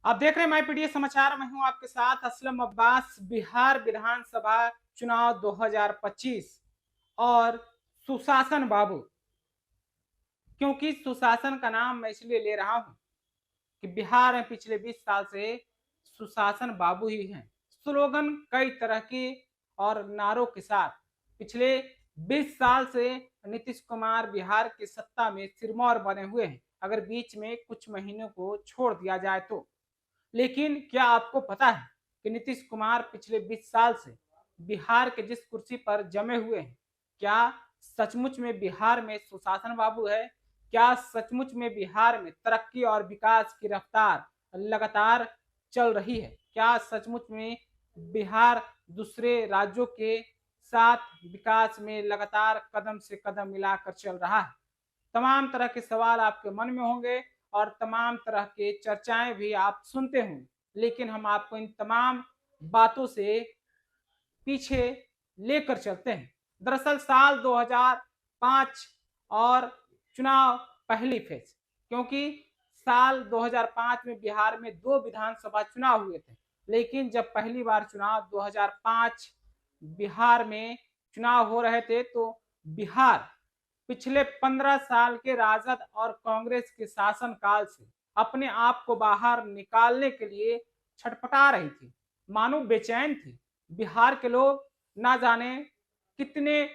आप देख रहे हैं मैं पीडीएस समाचार में हूं आपके साथ असलम अब्बास। बिहार विधानसभा चुनाव 2025 और सुशासन बाबू। क्योंकि सुशासन का नाम मैं इसलिए ले रहा हूं कि बिहार में पिछले 20 साल से सुशासन बाबू ही हैं। स्लोगन कई तरह के और नारों के साथ पिछले 20 साल से नीतीश कुमार बिहार की सत्ता में सिरमौर बने हुए हैं, अगर बीच में कुछ महीनों को छोड़ दिया जाए तो। लेकिन क्या आपको पता है कि नीतीश कुमार पिछले 20 साल से बिहार के जिस कुर्सी पर जमे हुए हैं, क्या सचमुच में बिहार में सुशासन बाबू है? क्या सचमुच में बिहार में तरक्की और विकास की रफ्तार लगातार चल रही है? क्या सचमुच में बिहार दूसरे राज्यों के साथ विकास में लगातार कदम से कदम मिलाकर चल रहा है? तमाम तरह के सवाल आपके मन में होंगे और तमाम तरह के चर्चाएं भी आप सुनते होंगे, लेकिन हम आपको इन तमाम बातों से पीछे लेकर चलते हैं। दरअसल साल 2005 और चुनाव पहली फेज, क्योंकि साल 2005 में बिहार में 2 विधानसभा चुनाव हुए थे, लेकिन जब पहली बार चुनाव 2005 बिहार में चुनाव हो रहे थे तो बिहार पिछले 15 साल के राजद और कांग्रेस के शासन काल से अपने आप को बाहर निकालने के लिए छटपटा रही थी, मानो बेचैन थी। बिहार के लोग ना जाने कितने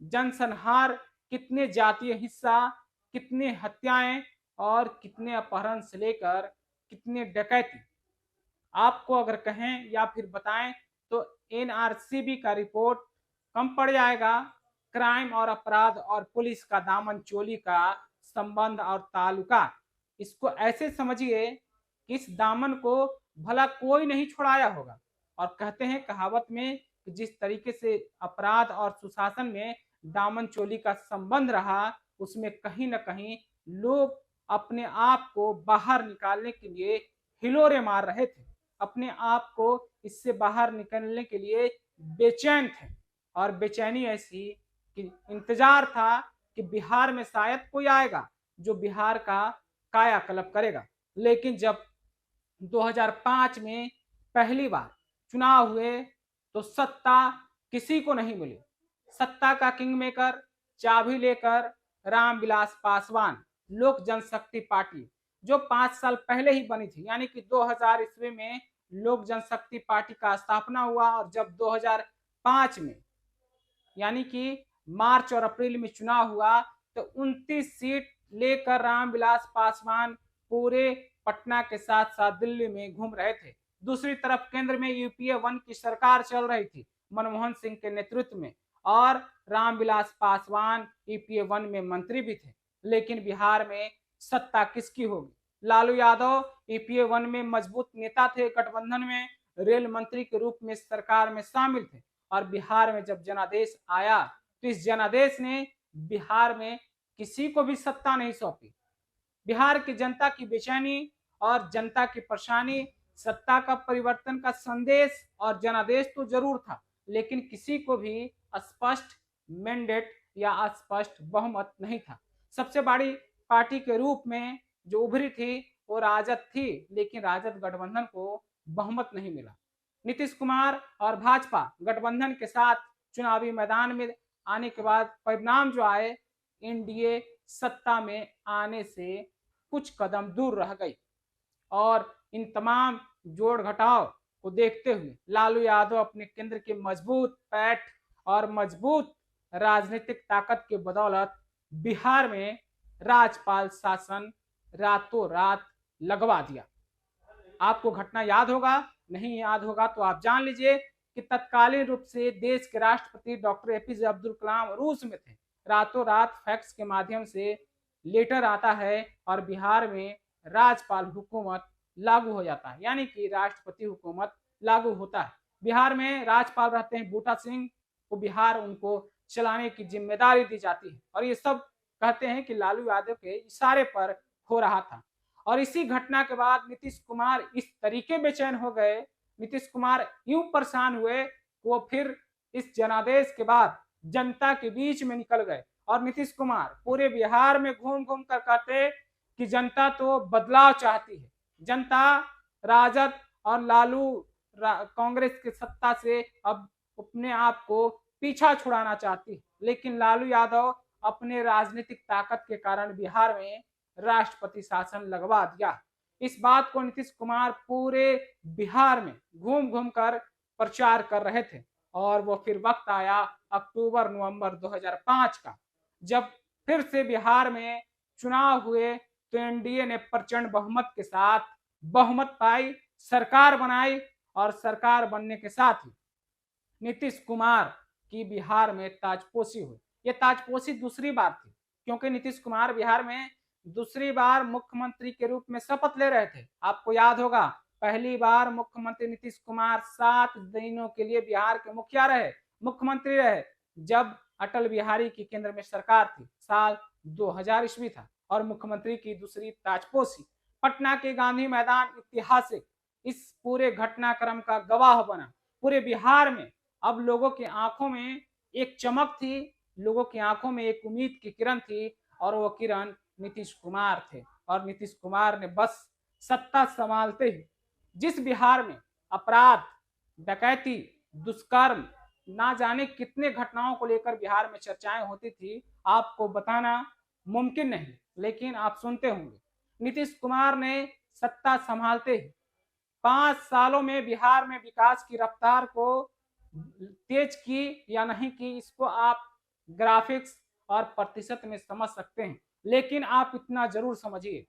जनसंहार, कितने जातीय हिस्सा, कितने हत्याएं और कितने अपहरण से लेकर कितने डकैती आपको अगर कहें या फिर बताएं तो एनआरसीबी का रिपोर्ट कम पड़ जाएगा। क्राइम और अपराध और पुलिस का दामन चोली का संबंध और ताल्लुका, इसको ऐसे समझिए कि इस दामन को भला कोई नहीं छुड़ाया होगा। और कहते हैं कहावत में कि जिस तरीके से अपराध और सुशासन में दामन चोली का संबंध रहा, उसमें कहीं ना कहीं लोग अपने आप को बाहर निकालने के लिए हिलोरे मार रहे थे, अपने आप को इससे बाहर निकलने के लिए बेचैन थे। और बेचैनी ऐसी कि इंतजार था कि बिहार में शायद कोई आएगा जो बिहार का कायाकल्प करेगा। लेकिन जब 2005 में पहली बार चुनाव हुए तो सत्ता किसी को नहीं मिली। सत्ता का किंग मेकर चाबी लेकर रामविलास पासवान, लोक जनशक्ति पार्टी, जो 5 साल पहले ही बनी थी, यानी कि 2000 ईस्वी में लोक जनशक्ति पार्टी का स्थापना हुआ। और जब 2005 में यानी कि मार्च और अप्रैल में चुनाव हुआ तो 29 सीट लेकर रामविलास पासवान पूरे पटना के साथ साथ दिल्ली में घूम रहे थे। दूसरी तरफ केंद्र में यूपीए 1 की सरकार चल रही थी मनमोहन सिंह के नेतृत्व में, और रामविलास पासवान यूपीए 1 में मंत्री भी थे। लेकिन बिहार में सत्ता किसकी होगी? लालू यादव यूपीए 1 में मजबूत नेता थे, गठबंधन में रेल मंत्री के रूप में सरकार में शामिल थे। और बिहार में जब जनादेश आया तो इस जनादेश ने बिहार में किसी को भी सत्ता नहीं सौंपी। बिहार की जनता की बेचैनी और जनता की परेशानी, सत्ता का परिवर्तन का संदेश और जनादेश तो जरूर था, लेकिन किसी को भी स्पष्ट मैंडेट या स्पष्ट बहुमत नहीं था। सबसे बड़ी पार्टी के रूप में जो उभरी थी वो राजद थी, लेकिन राजद गठबंधन को बहुमत नहीं मिला। नीतीश कुमार और भाजपा गठबंधन के साथ चुनावी मैदान में आने के बाद परिणाम जो आए, एनडीए सत्ता में आने से कुछ कदम दूर रह गई। और इन तमाम जोड़ घटाव को देखते हुए लालू यादव अपने केंद्र के मजबूत पैठ और मजबूत राजनीतिक ताकत के बदौलत बिहार में राज्यपाल शासन रातों रात लगवा दिया। आपको घटना याद होगा, नहीं याद होगा तो आप जान लीजिए कि तत्कालीन रूप से देश के राष्ट्रपति डॉक्टर एपीजे अब्दुल कलाम रूस में थे। रातों रात फैक्स के माध्यम से लेटर आता है और बिहार में राज्यपाल हुकूमत लागू हो जाता है, यानी कि राष्ट्रपति हुकूमत लागू होता है। बिहार में राज्यपाल रहते हैं बूटा सिंह, को बिहार उनको चलाने की जिम्मेदारी दी जाती है। और ये सब कहते हैं कि लालू यादव के इशारे पर हो रहा था। और इसी घटना के बाद नीतीश कुमार इस तरीके बेचैन हो गए, नीतीश कुमार यूं परेशान हुए, वो फिर इस जनादेश के बाद जनता के बीच में निकल गए। और नीतीश कुमार पूरे बिहार में घूम घूम कर कहते कि जनता तो बदलाव चाहती है, जनता राजद और लालू कांग्रेस की सत्ता से अब अपने आप को पीछा छुड़ाना चाहती है, लेकिन लालू यादव अपने राजनीतिक ताकत के कारण बिहार में राष्ट्रपति शासन लगवा दिया। इस बात को नीतीश कुमार पूरे बिहार में घूम घूम कर प्रचार कर रहे थे और वो फिर वक्त आया अक्टूबर नवंबर 2005 का, जब फिर से बिहार में चुनाव हुए तो एनडीए ने प्रचंड बहुमत के साथ बहुमत पाई, सरकार बनाई और सरकार बनने के साथ ही नीतीश कुमार की बिहार में ताजपोशी हुई। ये ताजपोशी दूसरी बार थी, क्योंकि नीतीश कुमार बिहार में दूसरी बार मुख्यमंत्री के रूप में शपथ ले रहे थे। आपको याद होगा, पहली बार मुख्यमंत्री नीतीश कुमार 7 दिनों के लिए बिहार के मुख्यमंत्री रहे, जब अटल बिहारी की केंद्र में सरकार थी। साल 2000 ईस्वी था और मुख्यमंत्री की दूसरी ताजपोशी पटना के गांधी मैदान ऐतिहासिक इस पूरे घटनाक्रम का गवाह बना। पूरे बिहार में अब लोगों की आंखों में एक चमक थी, लोगों की आंखों में एक उम्मीद की किरण थी और वो किरण नीतीश कुमार थे। और नीतीश कुमार ने बस सत्ता संभालते ही जिस बिहार में अपराध, डकैती, दुष्कर्म, ना जाने कितने घटनाओं को लेकर बिहार में चर्चाएं होती थी, आपको बताना मुमकिन नहीं, लेकिन आप सुनते होंगे। नीतीश कुमार ने सत्ता संभालते ही 5 सालों में बिहार में विकास की रफ्तार को तेज की या नहीं की, इसको आप ग्राफिक्स और प्रतिशत में समझ सकते हैं, लेकिन आप इतना जरूर समझिए,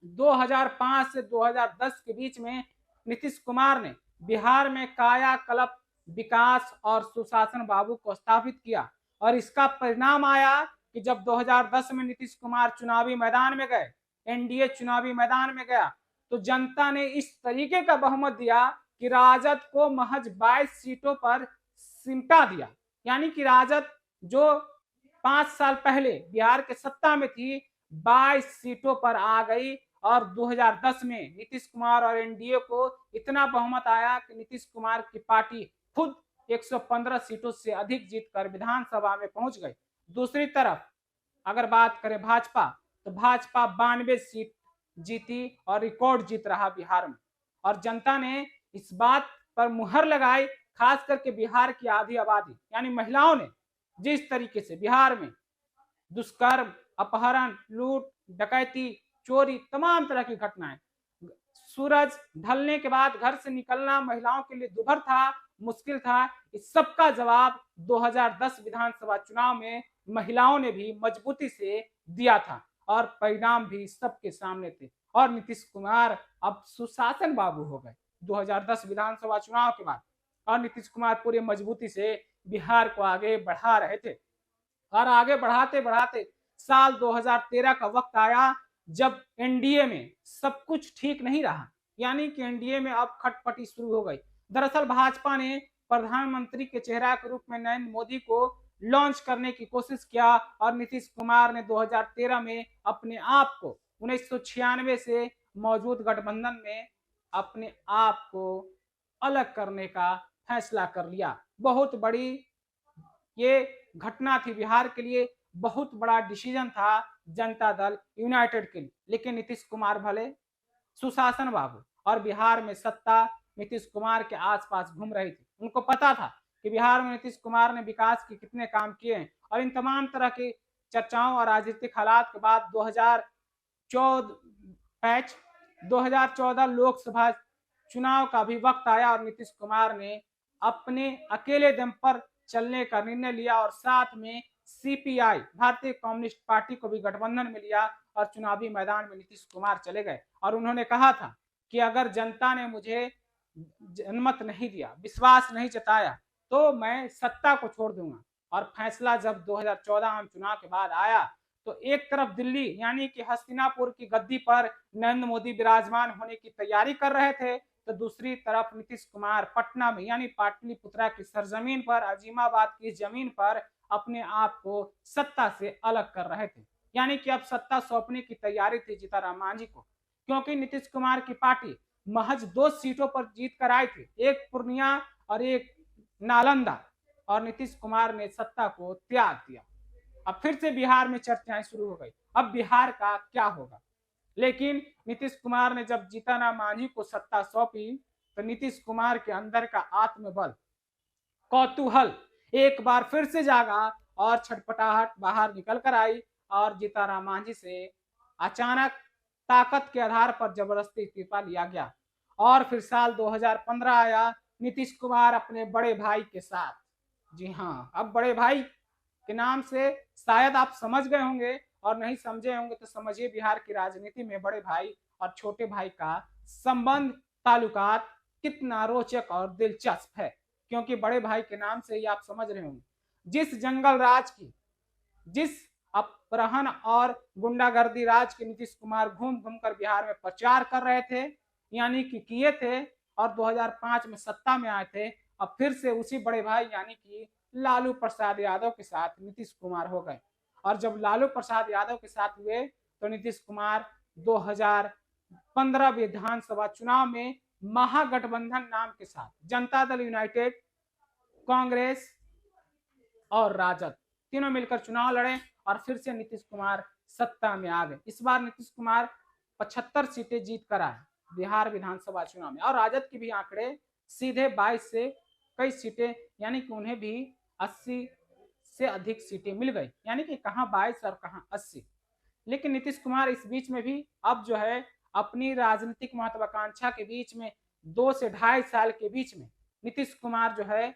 2005 से 2010 के बीच में नीतीश कुमार ने बिहार में कायाकल्प, विकास और सुशासन बाबू को स्थापित किया। और इसका परिणाम आया कि जब 2010 में नीतीश कुमार चुनावी मैदान में गए, एनडीए चुनावी मैदान में गया, तो जनता ने इस तरीके का बहुमत दिया कि राजद को महज 22 सीटों पर सिमटा दिया। यानी कि राजद जो 5 साल पहले बिहार के सत्ता में थी, 22 सीटों पर आ गई। और 2010 में नीतीश कुमार और एनडीए को इतना बहुमत आया कि नीतीश कुमार की पार्टी खुद 115 सीटों से अधिक जीतकर विधानसभा में पहुंच गई। दूसरी तरफ अगर बात करें भाजपा, तो भाजपा 92 सीट जीती और रिकॉर्ड जीत रहा बिहार में। और जनता ने इस बात पर मुहर लगाई, खास करके बिहार की आधी आबादी यानी महिलाओं ने जिस तरीके से बिहार में दुष्कर्म, अपहरण, लूट, डकैती, चोरी, तमाम तरह की घटनाएं, सूरज ढलने के बाद घर से निकलना महिलाओं के लिए दुभर था, मुश्किल था। इस सब का जवाब 2010 विधानसभा चुनाव में महिलाओं ने भी मजबूती से दिया था और परिणाम भी सबके सामने थे। और नीतीश कुमार अब सुशासन बाबू हो गए 2010 विधानसभा चुनाव के बाद, और नीतीश कुमार पूरे मजबूती से बिहार को आगे बढ़ा रहे थे। और आगे बढ़ाते बढ़ाते साल 2013 का वक्त आया, जब एनडीए में सब कुछ ठीक नहीं रहा, यानी कि एनडीए में अब खटपटी शुरू हो गई। दरअसल भाजपा ने प्रधानमंत्री के चेहरा के रूप में नरेंद्र मोदी को लॉन्च करने की कोशिश किया और नीतीश कुमार ने 2013 में अपने आप को 1996 से मौजूद गठबंधन में अपने आप को अलग करने का फैसला कर लिया। बहुत बड़ी ये घटना थी बिहार के लिए, बहुत बड़ा डिसीजन था जनता दल यूनाइटेड के लिए। लेकिन नीतीश कुमार भले सुशासन बाबू और बिहार में सत्ता नीतीश कुमार के आसपास घूम रही थी। उनको पता था कि बिहार में नीतीश कुमार ने विकास के कितने काम किए हैं। और इन तमाम तरह की चर्चाओं और राजनीतिक हालात के बाद 2014 लोकसभा चुनाव का भी वक्त आया और नीतीश कुमार ने अपने अकेले दम पर चलने का निर्णय लिया और साथ में सीपीआई भारतीय कम्युनिस्ट पार्टी को भी गठबंधन में लिया और चुनावी मैदान में नीतीश कुमार चले गए। और उन्होंने कहा था कि अगर जनता ने मुझे जनमत नहीं दिया, विश्वास नहीं जताया, तो मैं सत्ता को छोड़ दूंगा। और फैसला जब 2014 आम चुनाव के बाद आया, तो एक तरफ दिल्ली यानी कि हस्तिनापुर की गद्दी पर नरेंद्र मोदी विराजमान होने की तैयारी कर रहे थे, तो दूसरी तरफ नीतीश कुमार पटना में यानी पाटलिपुत्रा की सरजमीन पर, अजीमाबाद की जमीन पर अपने आप को सत्ता से अलग कर रहे थे। यानी कि अब सत्ता सौंपने की तैयारी थी जीतनराम मांझी को, क्योंकि नीतीश कुमार की पार्टी महज 2 सीटों पर जीत कर आई थी, एक पूर्णिया और एक नालंदा, और नीतीश कुमार ने सत्ता को त्याग दिया। अब फिर से बिहार में चर्चाएं शुरू हो गई, अब बिहार का क्या होगा। लेकिन नीतीश कुमार ने जब जीतनराम मांझी को सत्ता सौंपी तो नीतीश कुमार के अंदर का आत्मबल, कौतूहल एक बार फिर से जागा और छटपटाहट बाहर निकल कर आई और जीतनराम मांझी से अचानक ताकत के आधार पर जबरदस्ती इस्तीफा लिया गया। और फिर साल 2015 आया, नीतीश कुमार अपने बड़े भाई के साथ, जी हाँ, अब बड़े भाई के नाम से शायद आप समझ गए होंगे, और नहीं समझे होंगे तो समझिए बिहार की राजनीति में बड़े भाई और छोटे भाई का संबंध, ताल्लुकात कितना रोचक और दिलचस्प है। क्योंकि बड़े भाई के नाम से ही आप समझ रहे होंगे, जिस जंगल राज की, जिस अपहरण और गुंडागर्दी राज के नीतीश कुमार घूम घूम कर बिहार में प्रचार कर रहे थे, यानी कि किए थे, और 2005 में सत्ता में आए थे, अब फिर से उसी बड़े भाई यानी कि लालू प्रसाद यादव के साथ नीतीश कुमार हो गए। और जब लालू प्रसाद यादव के साथ हुए तो नीतीश कुमार 2015 विधानसभा चुनाव में महागठबंधन नाम के साथ जनता दल यूनाइटेड, कांग्रेस और राजद तीनों मिलकर चुनाव लड़े और फिर से नीतीश कुमार सत्ता में आ गए। इस बार नीतीश कुमार 75 सीटें जीत कर आए बिहार विधानसभा चुनाव में, और राजद की भी आंकड़े सीधे 22 से कई सीटें, यानी कि उन्हें भी 80 से अधिक सीटें मिल गई, यानी कि कहां 22 और कहां 80। लेकिन नीतीश कुमार इस बीच में भी अब जो है अपनी राजनीतिक महत्वाकांक्षा के बीच में 2 से 2.5 साल के बीच में नीतीश कुमार जो है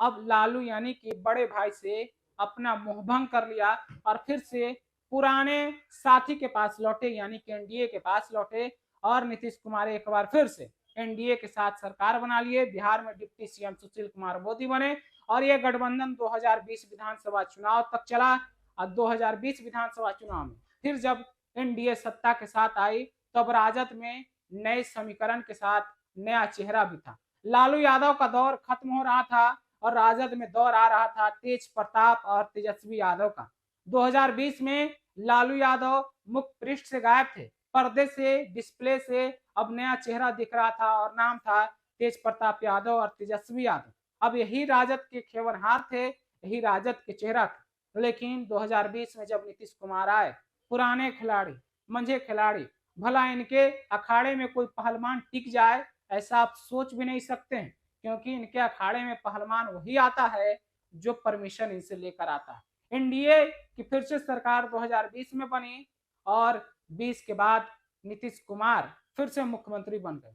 अब लालू यानी कि बड़े भाई से अपना मोहभंग कर लिया और फिर से पुराने साथी के पास लौटे, यानी कि एनडीए के पास लौटे, और नीतीश कुमार एक बार फिर से एनडीए के साथ सरकार बना लिए। बिहार में डिप्टी सीएम सुशील कुमार मोदी बने और यह गठबंधन 2020 विधानसभा चुनाव तक चला। और 2020 विधानसभा चुनाव में फिर जब एनडीए सत्ता के साथ आई तब राजद में नए समीकरण के साथ नया चेहरा भी था। लालू यादव का दौर खत्म हो रहा था और राजद में दौर आ रहा था तेज प्रताप और तेजस्वी यादव का। 2020 में लालू यादव मुख्य पृष्ठ से गायब थे, पर्दे से, डिस्प्ले से अब नया चेहरा दिख रहा था और नाम था तेज प्रताप यादव और तेजस्वी यादव। अब यही राजद के खेवनहार थे, यही राजद के चेहरा थे। लेकिन 2020 में जब नीतीश कुमार आए, पुराने खिलाड़ी, मंझे खिलाड़ी, भला इनके अखाड़े में कोई पहलवान टिक जाए ऐसा आप सोच भी नहीं सकते हैं, क्योंकि इनके अखाड़े में पहलवान वही आता है जो परमिशन इनसे लेकर आता है। एनडीए की फिर से सरकार 2020 में बनी और 20 के बाद नीतीश कुमार फिर से मुख्यमंत्री बन गए।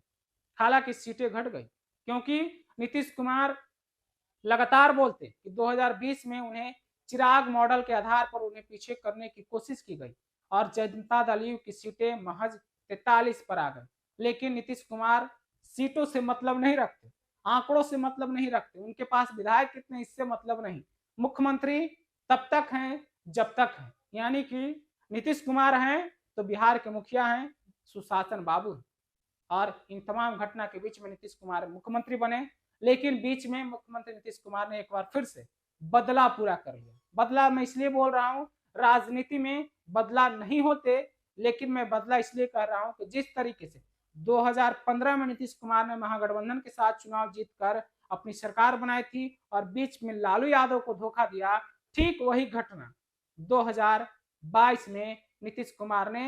हालांकि सीटें घट गई क्योंकि नीतीश कुमार लगातार बोलते कि 2020 में उन्हें चिराग मॉडल के आधार पर उन्हें पीछे करने की कोशिश की गई और जनता दल यू की सीटें महज 43 पर आ गई। लेकिन नीतीश कुमार सीटों से मतलब नहीं रखते, आंकड़ों से मतलब नहीं रखते, उनके पास विधायक कितने इससे मतलब नहीं, मुख्यमंत्री तब तक हैं जब तक है, यानी कि नीतीश कुमार हैं तो बिहार के मुखिया हैं सुशासन बाबू, और इन तमाम घटना के बीच में नीतीश कुमार मुख्यमंत्री बने। लेकिन बीच में मुख्यमंत्री नीतीश कुमार ने एक बार फिर से बदला पूरा कर लिया। बदला मैं इसलिए बोल रहा हूं, राजनीति में बदला नहीं होते, लेकिन मैं बदला इसलिए कह रहा हूं कि जिस तरीके से 2015 में नीतीश कुमार ने महागठबंधन के साथ चुनाव जीतकर अपनी सरकार बनाई थी और बीच में लालू यादव को धोखा दिया, ठीक वही घटना 2022 में नीतीश कुमार ने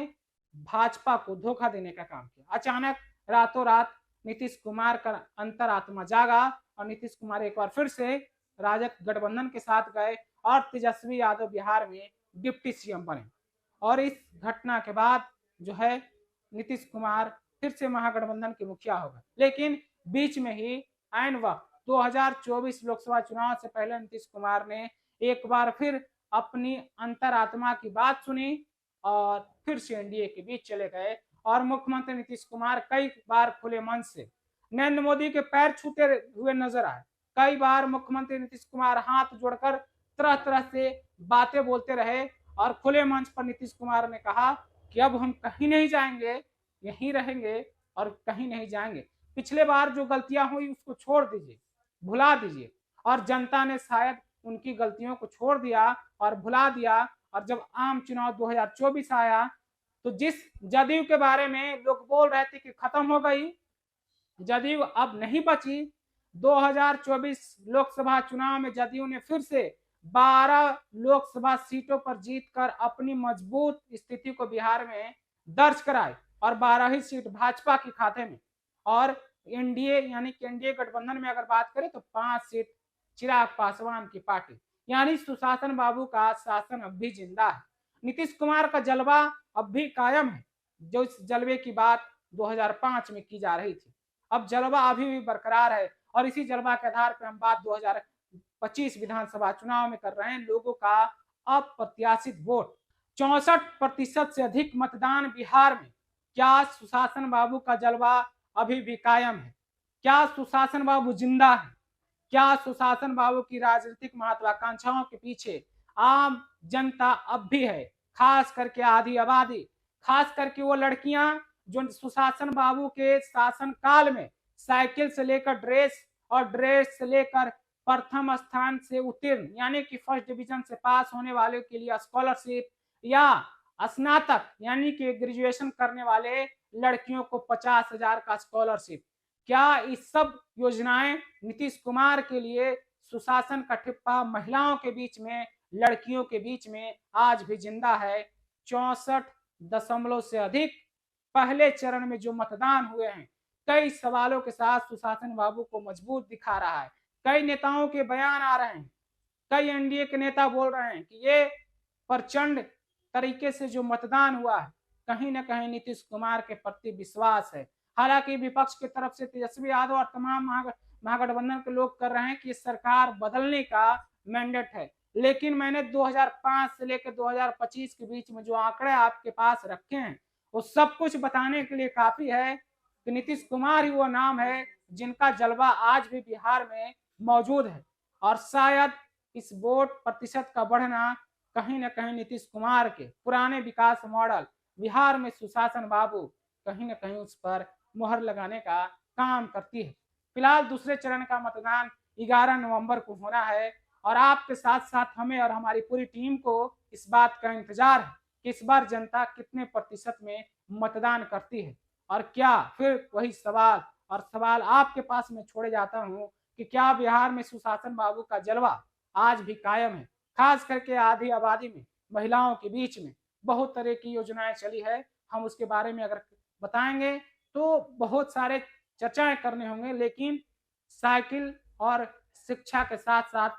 भाजपा को धोखा देने का काम किया। अचानक रातों रात नीतीश कुमार का अंतरात्मा जागा और नीतीश कुमार एक बार फिर से राजद गठबंधन के साथ गए और तेजस्वी यादव बिहार में डिप्टी सीएम बने। और इस घटना के बाद जो है नीतीश कुमार फिर से महागठबंधन के मुखिया हो गए। लेकिन बीच में ही ऐन वक्त 2024 लोकसभा चुनाव से पहले नीतीश कुमार ने एक बार फिर अपनी अंतरात्मा की बात सुनी और फिर से एनडीए के बीच चले गए और मुख्यमंत्री नीतीश कुमार कई बार खुले मन से नरेंद्र मोदी के पैर छूते हुए नजर आए। कई बार मुख्यमंत्री नीतीश कुमार हाथ जोड़कर तरह तरह से बातें बोलते रहे और खुले मंच पर नीतीश कुमार ने कहा कि अब हम कहीं नहीं जाएंगे, यहीं रहेंगे और कहीं नहीं जाएंगे। पिछले बार जो गलतियां हुई उसको छोड़ दीजिए, भुला दीजिए, और जनता ने शायद उनकी गलतियों को छोड़ दिया और भुला दिया। और जब आम चुनाव 2024 आया तो जिस जदयू के बारे में लोग बोल रहे थे कि खत्म हो गई, जदयू अब नहीं बची। 2024 लोकसभा चुनाव में जदयू ने फिर से 12 लोकसभा सीटों पर जीतकर अपनी मजबूत स्थिति को बिहार में दर्ज कराए और 12 ही सीट भाजपा के खाते में। और एनडीए यानी कि एनडीए गठबंधन में अगर बात करें तो 5 सीट चिराग पासवान की पार्टी, यानी सुशासन बाबू का शासन अब भी जिंदा है। नीतीश कुमार का जलवा अब भी कायम है, जो इस जलवे की बात 2005 में की जा रही थी, अब जलवा अभी भी बरकरार है। और इसी जलवा के आधार पर हम बात 2025 विधानसभा चुनाव में कर रहे हैं। लोगों का अप्रत्याशित वोट 64% से अधिक मतदान बिहार में। क्या सुशासन बाबू का जलवा अभी भी कायम है? क्या सुशासन बाबू जिंदा है? क्या सुशासन बाबू की राजनीतिक महत्वाकांक्षाओं के पीछे आम जनता अब भी है, खास करके आधी आबादी, खास करके वो लड़कियां जो सुशासन बाबू के शासन काल में साइकिल से लेकर ड्रेस और ड्रेस से लेकर प्रथम स्थान से उत्तीर्ण यानी कि फर्स्ट डिवीजन से पास होने वाले के लिए स्कॉलरशिप, या स्नातक यानी कि ग्रेजुएशन करने वाले लड़कियों को 50,000 का स्कॉलरशिप। क्या इस सब योजनाएं नीतीश कुमार के लिए सुशासन का ठिप्पा महिलाओं के बीच में, लड़कियों के बीच में आज भी जिंदा है? 64 से अधिक पहले चरण में जो मतदान हुए हैं, कई सवालों के साथ सुशासन बाबू को मजबूत दिखा रहा है। कई नेताओं के बयान आ रहे हैं, कई एनडीए के नेता बोल रहे हैं कि ये प्रचंड तरीके से जो मतदान हुआ है, कहीं ना कहीं नीतीश कुमार के प्रति विश्वास है। हालांकि विपक्ष की तरफ से तेजस्वी यादव और तमाम महागठबंधन के लोग कर रहे हैं कि सरकार बदलने का मैंडेट है, लेकिन मैंने 2005 से लेकर 2025 के बीच में जो आंकड़े आपके पास रखे हैं, वो सब कुछ बताने के लिए काफी है कि नीतीश कुमार ही वो नाम है जिनका जलवा आज भी बिहार में मौजूद है। और शायद इस वोट प्रतिशत का बढ़ना कहीं ना कहीं नीतीश कुमार के पुराने विकास मॉडल बिहार में सुशासन बाबू कहीं ना कहीं उस पर मुहर लगाने का काम करती है। फिलहाल दूसरे चरण का मतदान 11 नवंबर को होना है और आपके साथ साथ हमें और हमारी पूरी टीम को इस बात का इंतजार है कि इस बार जनता कितने प्रतिशत में मतदान करती है। और क्या फिर वही सवाल आपके पास मैं छोड़े जाता हूं कि क्या बिहार में सुशासन बाबू का जलवा आज भी कायम है? खास करके आधी आबादी में, महिलाओं के बीच में बहुत तरह की योजनाएं चली है, हम उसके बारे में अगर बताएंगे तो बहुत सारे चर्चाएं करने होंगे। लेकिन साइकिल और शिक्षा के साथ साथ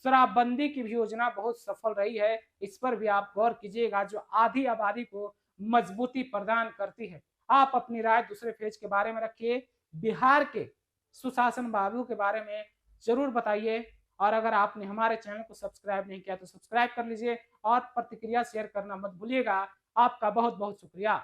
शराबबंदी की भी योजना बहुत सफल रही है, इस पर भी आप गौर कीजिएगा, जो आधी आबादी को मजबूती प्रदान करती है। आप अपनी राय दूसरे फेज के बारे में रखिए, बिहार के सुशासन बाबू के बारे में जरूर बताइए। और अगर आपने हमारे चैनल को सब्सक्राइब नहीं किया तो सब्सक्राइब कर लीजिए और प्रतिक्रिया शेयर करना मत भूलिएगा। आपका बहुत बहुत शुक्रिया।